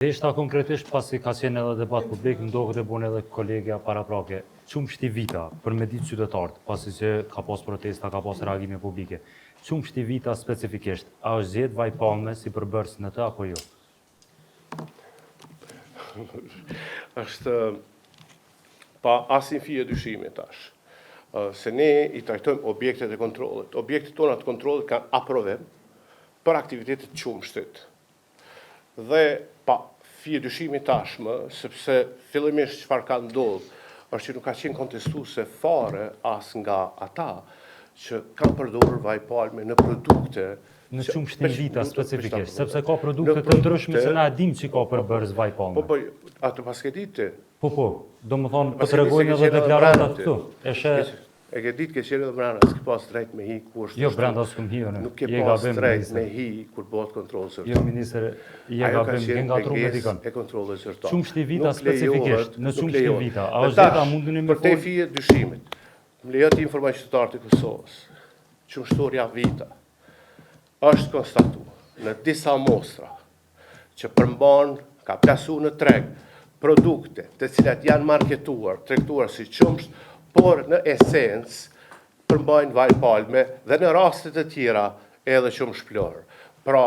Deshta konkretisht pasi ka qenë edhe debat publik, ndohet e bune edhe kolegja paraprake. Qumshti vita për me ditë qytetarët, pasi që ka pas protesta, ka pas reagime publike. Qumshti vita specifikisht, a është zgjedh vaj palme si përbërës në të apo jo? Është pa asin fije dyshime tash. Se ne i trajtojmë objektet e kontrollit. Objektet tona të kontrollit kanë aprovim për aktivitetet qumshtit. Dhe pa fije dyshimi tashmë, sepse fillimisht çfarë ka ndodhur, është që nuk ka qenë kontestuese fare as nga ata që kanë përdorur vaj palme në produkte. Në qumshtin vita specifikisht, sepse ka produkte të ndryshme që na e dim që ka përbërës vaj palme. Po, atë pas ke ditë. Po, do më thonë, po të regojnë edhe deklaratat këtu. E ke ditë ke qenë edhe brenda, s'ke pas drejt me hi ku është. Jo, brenda s'kum hi, nuk ke pas drejt me hi kur bëhet kontroll zyrtar. Jo, minister, je gabim, ke ngatruar me dikën. E kontrollit zyrtar. Qumshti vita specifikisht, në qumshti vita, a është veta mundën e me për te fije dyshimit, më lejo të informoj qytetarët e Kosovës, qumshtoria vita është konstatuar në disa mostra që përmban, ka plasu në treg produkte të cilat janë marketuar, tregtuar si qumsht, por në esencë përmbajnë vaj palme dhe në rastet e tjera edhe qumsht plorë. Pra,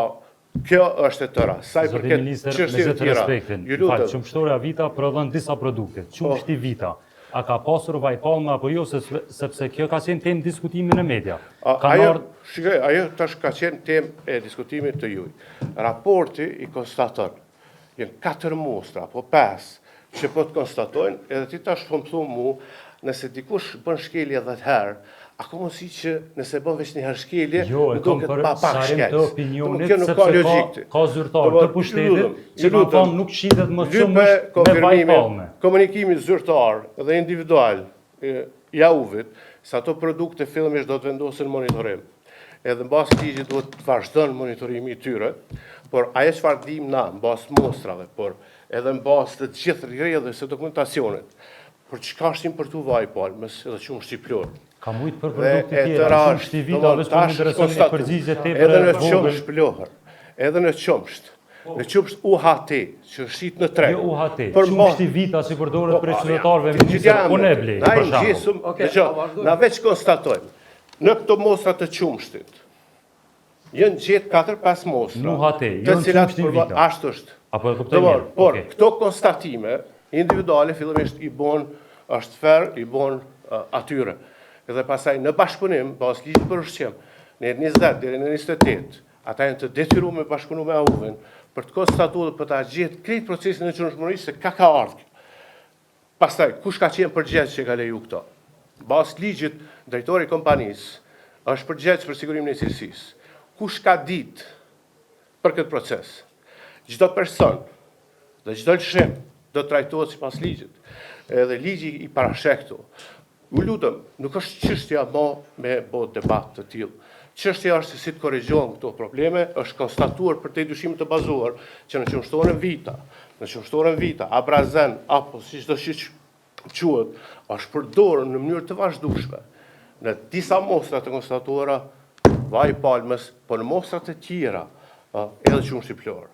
kjo është e tëra. Zoti minister, me gjithë respektin, qumshtoria vita prodhon disa produkte. Qumshti vita, a ka pasur vaj palme apo jo, sepse kjo ka qenë temë diskutimi në media? Ajo tash ka qenë temë e diskutimit të juj. Raporti i konstaton, jenë 4 mostra, po 5, që po të konstatojnë, edhe ti tash po më thumë mu, nëse dikush bën shkelje 10 herë, ako mos i që nëse bën veç një herë shkelje, nuk duket pa pak shkelje. Të opinionit, sepse ka zyrtar të pushtetit, që kanë thonë nuk shitet më shumë me vaj palme. Komunikimi zyrtar dhe individual i AU-vit, se ato produkte fillimisht do të vendosen monitorim. Edhe në bazë ligjit duhet të vazhdon monitorimi i tyre, por ajo çfarë dim na, në bazë mostrave, por edhe në bazë të gjithë rrjedhës së dokumentacionit, për çka është importu vaj palmës edhe qumshti plorë. Ka mujtë për produkte tjera, qumshti vita, veç për intereson e përgjigje te edhe në qumsht plorë, edhe në qumsht UHT, që shqit në treg. Jo UHT, qumshti vita si përdoret për qytetarëve, minister, unë e blej, për shembull. Na veç konstatojmë, në këto mostra të qumshtit, jenë gjetë 4-5 mostra. Në UHT, jo në qumshtin vita. Ashtë është. Apo e kuptoj mirë. Por, këto konstatime individuale fillimisht i bon është fer, i bon atyre. Edhe pasaj në bashkëpunim, pas ligjit për ushqim, në 20 deri në 28, ata janë të detyruar me bashkëpunu me AU-vin për të konstatuar dhe për të gjetë krejt procesin e qumshmërisë se ka ardhur. Pastaj, kush ka qenë përgjegjës që ka leju këto? Pas ligjit, drejtori i kompanisë është përgjegjës për sigurimin e cilësisë. Kush ka ditë për këtë proces? Çdo person dhe çdo lëshim do të trajtohet sipas ligjit. Edhe ligji i parashektu. U lutem, nuk është çështja më me bë debat të tillë. Çështja është se si të korrigjohen këto probleme, është konstatuar për te dyshim të bazuar që në qumshtorën vita, abrazen apo siçdo që quhet, është përdorur në mënyrë të vazhdueshme në disa mostra të konstatuara vaj palmës, por në mostrat e tjera edhe qumshti plorë.